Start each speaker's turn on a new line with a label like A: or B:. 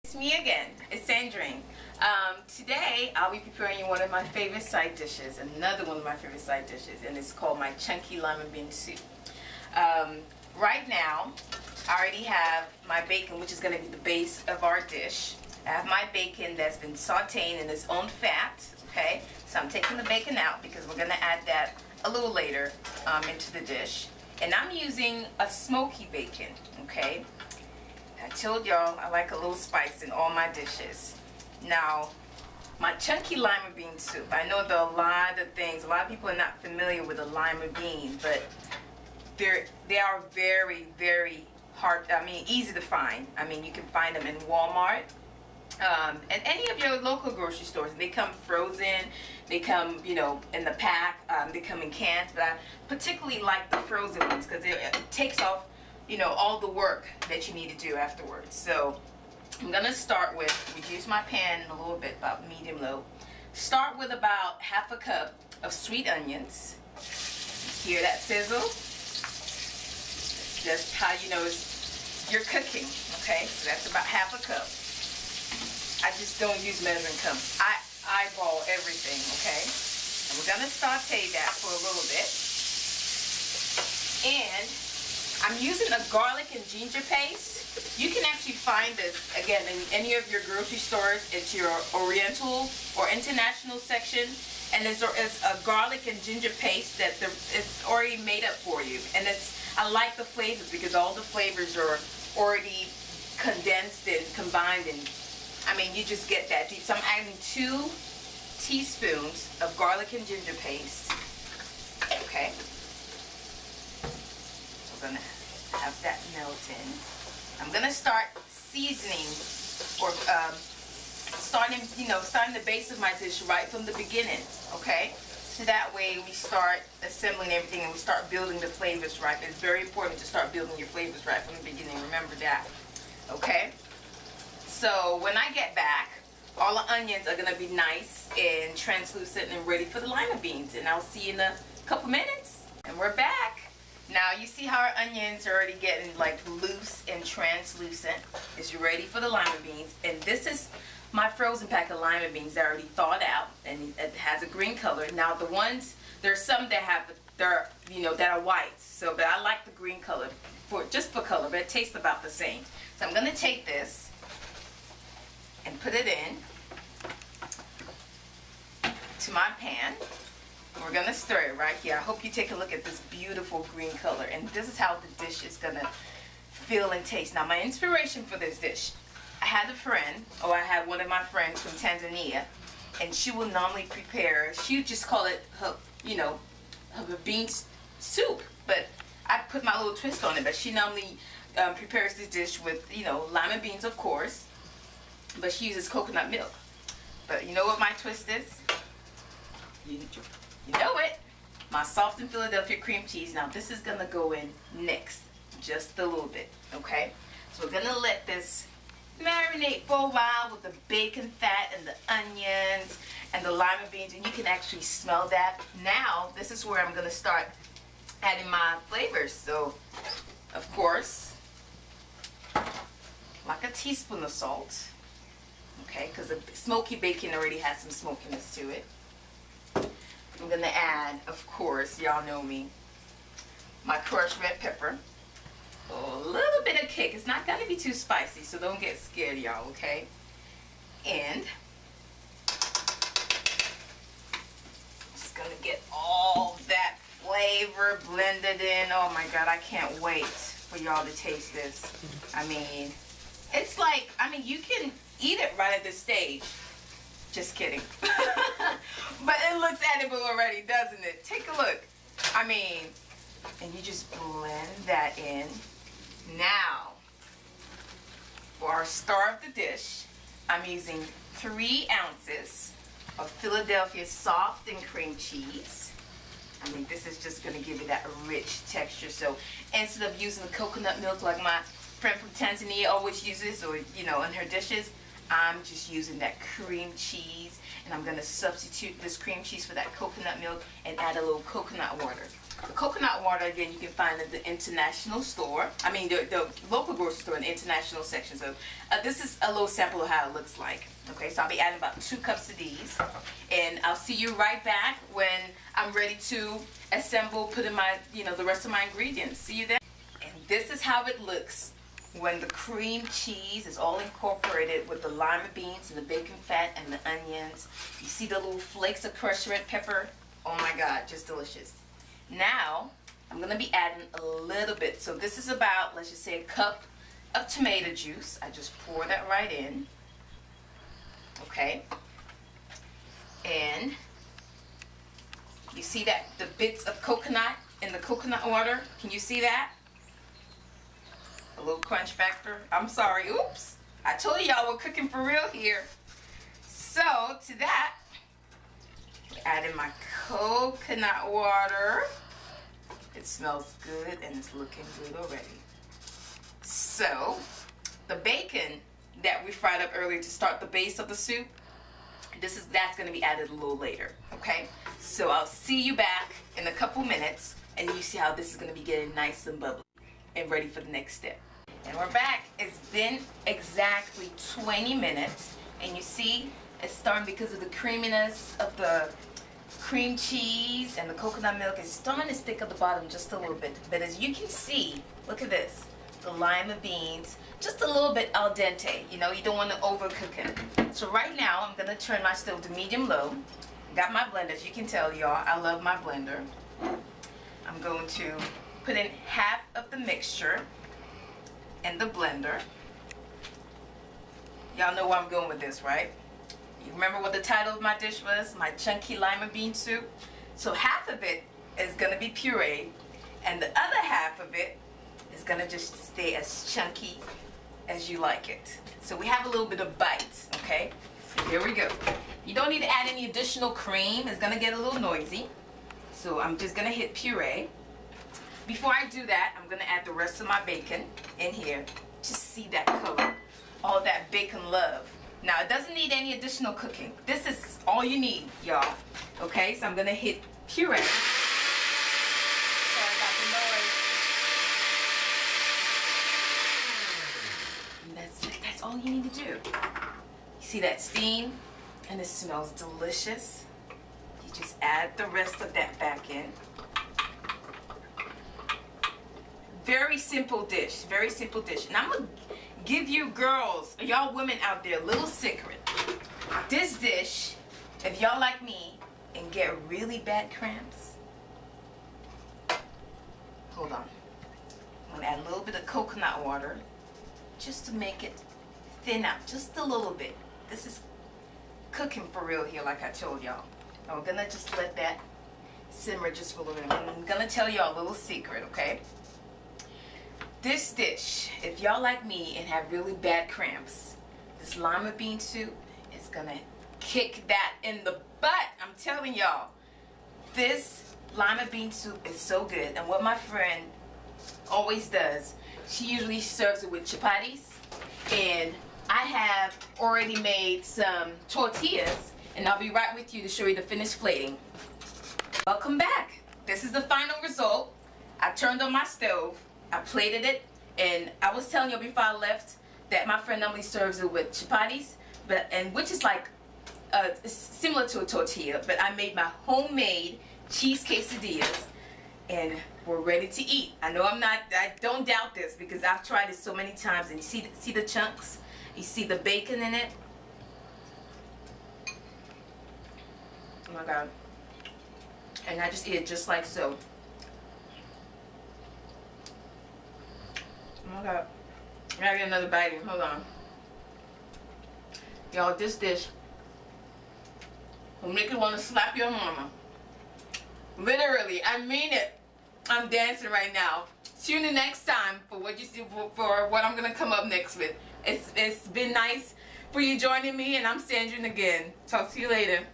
A: It's me again, it's Sandrine. Today I'll be preparing you one of my favorite side dishes, another one of my favorite side dishes, and it's called my chunky lima bean soup. Right now I already have my bacon, which is going to be the base of our dish. I have my bacon that's been sauteing in its own fat, okay? So I'm taking the bacon out because we're going to add that a little later into the dish. And I'm using a smoky bacon, okay? I told y'all I like a little spice in all my dishes. Now, my chunky lima bean soup. I know there are a lot of things. A lot of people are not familiar with a lima bean, but they are very, very hard. Easy to find. You can find them in Walmart and any of your local grocery stores. They come frozen. They come, in the pack. They come in cans. But I particularly like the frozen ones because it takes off, all the work that you need to do afterwards. So I'm gonna start with, reduce my pan a little bit, about medium low. Start with about half a cup of sweet onions. Hear that sizzle? That's how you know you're cooking, okay? So that's about half a cup. I just don't use measuring cups. I eyeball everything, okay? And we're gonna saute that for a little bit. And I'm using a garlic and ginger paste. You can actually find this, again, in any of your grocery stores. It's your Oriental or International section. And it's a garlic and ginger paste that it's already made up for you. And I like the flavors because all the flavors are already condensed and combined. And you just get that deep. So I'm adding 2 teaspoons of garlic and ginger paste. Okay. We're gonna have that melting. I'm gonna start seasoning or starting the base of my dish right from the beginning, okay? So that way we start assembling everything and we start building the flavors right. It's very important to start building your flavors right from the beginning. Remember that, okay? So when I get back, all the onions are gonna be nice and translucent and ready for the lima beans. And I'll see you in a couple minutes. And we're back. Now you see how our onions are already getting like loose and translucent. It's ready for the lima beans. And this is my frozen pack of lima beans that are already thawed out and it has a green color. Now the ones, there's some that that are white. So, but I like the green color just for color, but it tastes about the same. So I'm gonna take this and put it in to my pan. We're gonna stir it right here. I hope you take a look at this beautiful green color, and this is how the dish is gonna feel and taste. Now my inspiration for this dish, I had one of my friends from Tanzania, and she will normally prepare, she would just call it her bean soup, but I put my little twist on it. But she normally prepares this dish with lima beans, of course, but she uses coconut milk. But you know what my twist is? You know it, my softened Philadelphia cream cheese. Now this is gonna go in next, just a little bit, okay? So we're gonna let this marinate for a while with the bacon fat and the onions and the lima beans, and you can actually smell that. Now this is where I'm gonna start adding my flavors. So of course, like a teaspoon of salt, okay, because the smoky bacon already has some smokiness to it. I'm gonna add, of course, y'all know me, my crushed red pepper. A little bit of kick. It's not gonna be too spicy, so don't get scared, y'all, okay? And just gonna get all that flavor blended in. Oh my God, I can't wait for y'all to taste this. It's like, you can eat it right at this stage. Just kidding. But it looks edible already, doesn't it? Take a look. And you just blend that in. Now, for our star of the dish, I'm using 3 ounces of Philadelphia soft and cream cheese. This is just going to give you that rich texture. So instead of using the coconut milk like my friend from Tanzania always uses, or in her dishes, I'm just using that cream cheese, and I'm going to substitute this cream cheese for that coconut milk and add a little coconut water. The coconut water, again, you can find at the international store. I mean, the local grocery store in the international section. So this is a little sample of how it looks like. Okay, so I'll be adding about 2 cups of these. And I'll see you right back when I'm ready to assemble, put in my, the rest of my ingredients. See you then. And this is how it looks when the cream cheese is all incorporated with the lima beans and the bacon fat and the onions. You see the little flakes of crushed red pepper? Oh my God, just delicious. Now, I'm going to be adding a little bit. So this is about, let's just say, a cup of tomato juice. I just pour that right in. Okay. And you see that the bits of coconut in the coconut water? Can you see that? A little crunch factor. I'm sorry. Oops. I told y'all we're cooking for real here. So to that, add in my coconut water. It smells good and it's looking good already. So the bacon that we fried up earlier to start the base of the soup, that's going to be added a little later. Okay, so I'll see you back in a couple minutes and you see how this is going to be getting nice and bubbly and ready for the next step. And we're back. It's been exactly 20 minutes and you see it's starting, because of the creaminess of the cream cheese and the coconut milk, is starting to stick at the bottom just a little bit. But as you can see, look at this, the lima beans just a little bit al dente. You don't want to overcook them. So right now I'm going to turn my stove to medium low. Got my blender. As you can tell, y'all, I love my blender. I'm going to put in half of the mixture in the blender. Y'all know where I'm going with this, right? You remember what the title of my dish was? My chunky lima bean soup. So half of it is going to be pureed, and the other half of it is going to just stay as chunky as you like it. So we have a little bit of bite, okay? So here we go. You don't need to add any additional cream. It's going to get a little noisy. So I'm just going to hit puree. Before I do that, I'm going to add the rest of my bacon in here. Just see that color. All that bacon love. Now, it doesn't need any additional cooking. This is all you need, y'all. Okay, so I'm going to hit puree. Sorry about the noise. And that's it. That's all you need to do. You see that steam? And it smells delicious. You just add the rest of that back in. Very simple dish. Very simple dish. And I'm going to give you girls, y'all women out there, a little secret. This dish, if y'all like me and get really bad cramps, hold on. I'm going to add a little bit of coconut water just to make it thin out just a little bit. This is cooking for real here, like I told y'all. I'm going to just let that simmer just for a little bit. I'm going to tell y'all a little secret, okay? This dish, if y'all like me and have really bad cramps, this lima bean soup is gonna kick that in the butt. I'm telling y'all, this lima bean soup is so good. And what my friend always does, she usually serves it with chapatis. And I have already made some tortillas, and I'll be right with you to show you the finished plating. Welcome back. This is the final result. I turned on my stove. I plated it, and I was telling you before I left that my friend normally serves it with chapatis, which is like similar to a tortilla, but I made my homemade cheese quesadillas, and we're ready to eat. I don't doubt this because I've tried it so many times, and see the chunks? You see the bacon in it? Oh my God. And I just eat it just like so. Oh my God. I gotta get another bite in. Hold on. Y'all, this dish will make you want to slap your mama. Literally, I mean it. I'm dancing right now. Tune in next time for what you see, for what I'm gonna come up next with. It's been nice for you joining me, and I'm Sandrine again. Talk to you later.